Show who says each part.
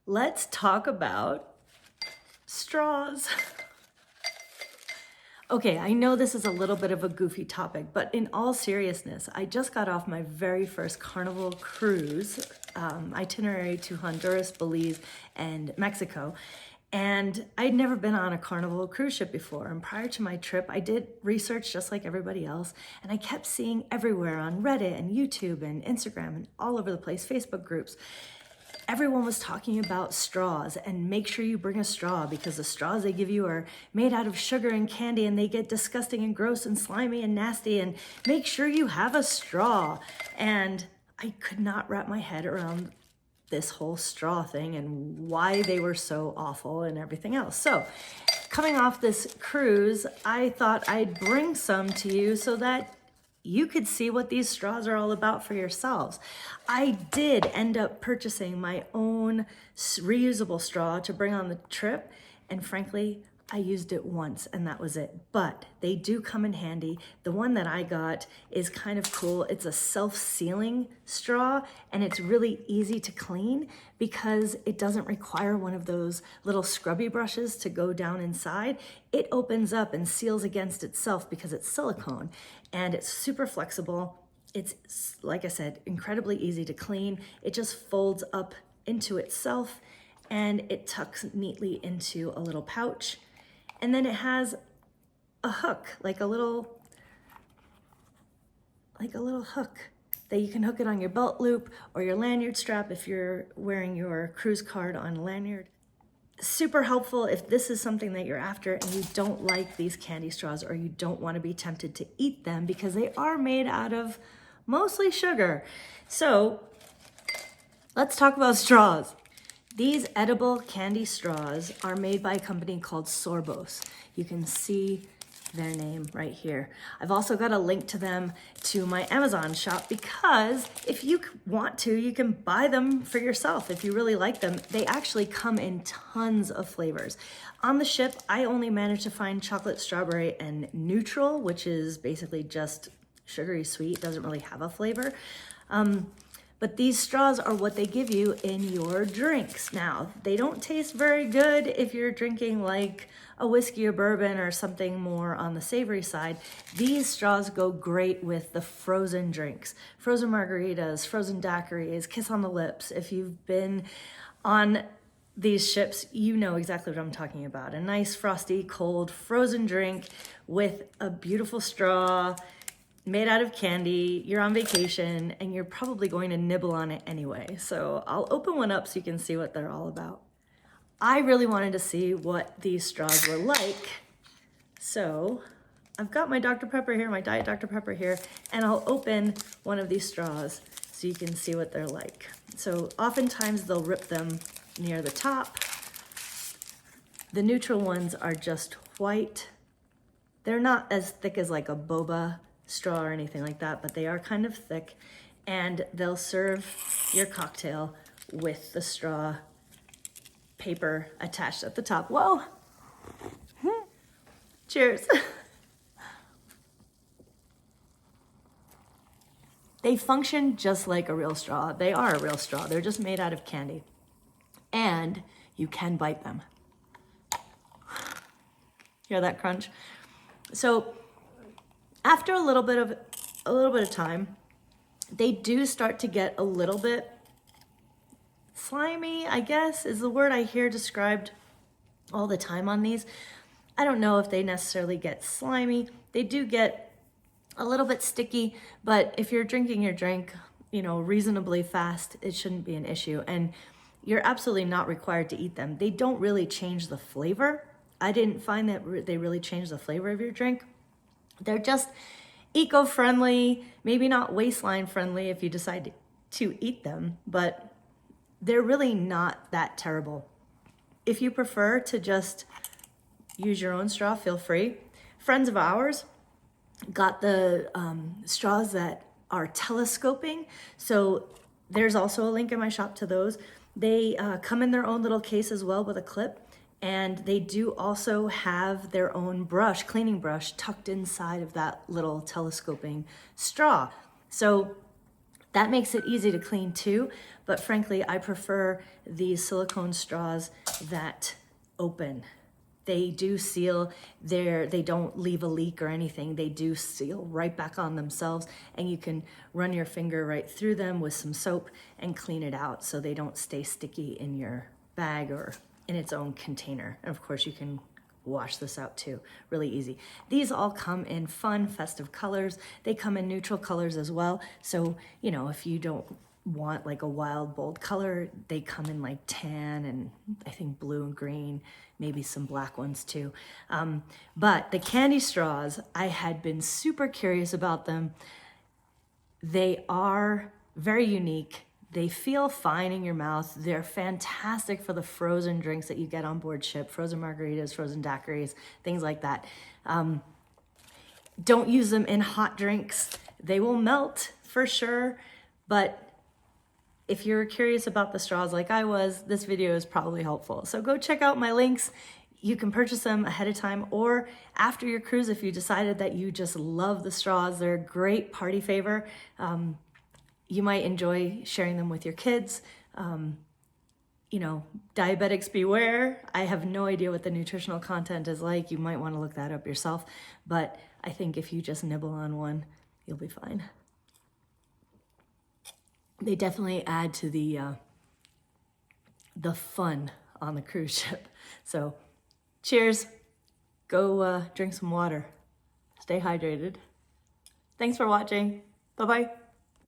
Speaker 1: Let's talk about straws. Okay, I know this is a little bit of a goofy topic, but in all seriousness, I just got off my very first Carnival cruise, itinerary to Honduras, Belize, and Mexico. And I'd never been on a Carnival cruise ship before. And prior to my trip, I did research just like everybody else. And I kept seeing everywhere on Reddit and YouTube and Instagram and all over the place, Facebook groups. Everyone was talking about straws, and make sure you bring a straw because the straws they give you are made out of sugar and candy and they get disgusting and gross and slimy and nasty, and make sure you have a straw. And I could not wrap my head around this whole straw thing and why they were so awful and everything else. So coming off this cruise, I thought I'd bring some to you so that you could see what these straws are all about for yourselves. I did end up purchasing my own reusable straw to bring on the trip, and frankly, I used it once and that was it. But they do come in handy. The one that I got is kind of cool. It's a self-sealing straw and it's really easy to clean because it doesn't require one of those little scrubby brushes to go down inside. It opens up and seals against itself because it's silicone and it's super flexible. It's, like I said, incredibly easy to clean. It just folds up into itself and it tucks neatly into a little pouch. And then it has a hook, like a little hook that you can hook it on your belt loop or your lanyard strap if you're wearing your cruise card on a lanyard. Super helpful if this is something that you're after and you don't like these candy straws or you don't want to be tempted to eat them because they are made out of mostly sugar. So let's talk about straws. These edible candy straws are made by a company called Sorbos. You can see their name right here. I've also got a link to them to my Amazon shop because if you want to, you can buy them for yourself if you really like them. They actually come in tons of flavors. On the ship, I only managed to find chocolate, strawberry, and neutral, which is basically just sugary sweet, doesn't really have a flavor. But these straws are what they give you in your drinks. Now, they don't taste very good if you're drinking like a whiskey or bourbon or something more on the savory side. These straws go great with the frozen drinks. Frozen margaritas, frozen daiquiris, kiss on the lips. If you've been on these ships, you know exactly what I'm talking about. A nice, frosty, cold, frozen drink with a beautiful straw, made out of candy. You're on vacation and you're probably going to nibble on it anyway. So I'll open one up so you can see what they're all about. I really wanted to see what these straws were like. So I've got my Dr. Pepper here, my Diet Dr. Pepper here, and I'll open one of these straws so you can see what they're like. So oftentimes they'll rip them near the top. The neutral ones are just white. They're not as thick as like a boba straw or anything like that, but they are kind of thick, and they'll serve your cocktail with the straw paper attached at the top. Whoa! Cheers. They function just like a real straw. They are a real straw. They're just made out of candy, and you can bite them. Hear that crunch? So after a little bit of time, they do start to get a little bit slimy, I guess, is the word I hear described all the time on these. I don't know if they necessarily get slimy. They do get a little bit sticky, but if you're drinking your drink, reasonably fast, it shouldn't be an issue. And you're absolutely not required to eat them. They don't really change the flavor. I didn't find that they really change the flavor of your drink. They're just eco-friendly, maybe not waistline friendly if you decide to eat them, but they're really not that terrible. If you prefer to just use your own straw, feel free. Friends of ours got the straws that are telescoping, so there's also a link in my shop to those. They come in their own little case as well with a clip. And they do also have their own brush, cleaning brush, tucked inside of that little telescoping straw. So That makes it easy to clean too, but frankly, I prefer these silicone straws that open. They do seal they don't leave a leak or anything. They do seal right back on themselves, and you can run your finger right through them with some soap and clean it out so they don't stay sticky in your bag or in its own container. And of course you can wash this out too, really easy. These all come in fun, festive colors. They come in neutral colors as well. So, you know, if you don't want like a wild, bold color, they come in like tan and I think blue and green, maybe some black ones too. But the candy straws, I had been super curious about them. They are very unique. They feel fine in your mouth. They're fantastic for the frozen drinks that you get on board ship, frozen margaritas, frozen daiquiris, things like that. Don't use them in hot drinks. They will melt for sure, but if you're curious about the straws like I was, this video is probably helpful. So go check out my links. You can purchase them ahead of time or after your cruise if you decided that you just love the straws. They're a great party favor. You might enjoy sharing them with your kids. You know, diabetics beware. I have no idea what the nutritional content is like. You might want to look that up yourself. But I think if you just nibble on one, you'll be fine. They definitely add to the fun on the cruise ship. So cheers. Go drink some water. Stay hydrated. Thanks for watching. Bye-bye.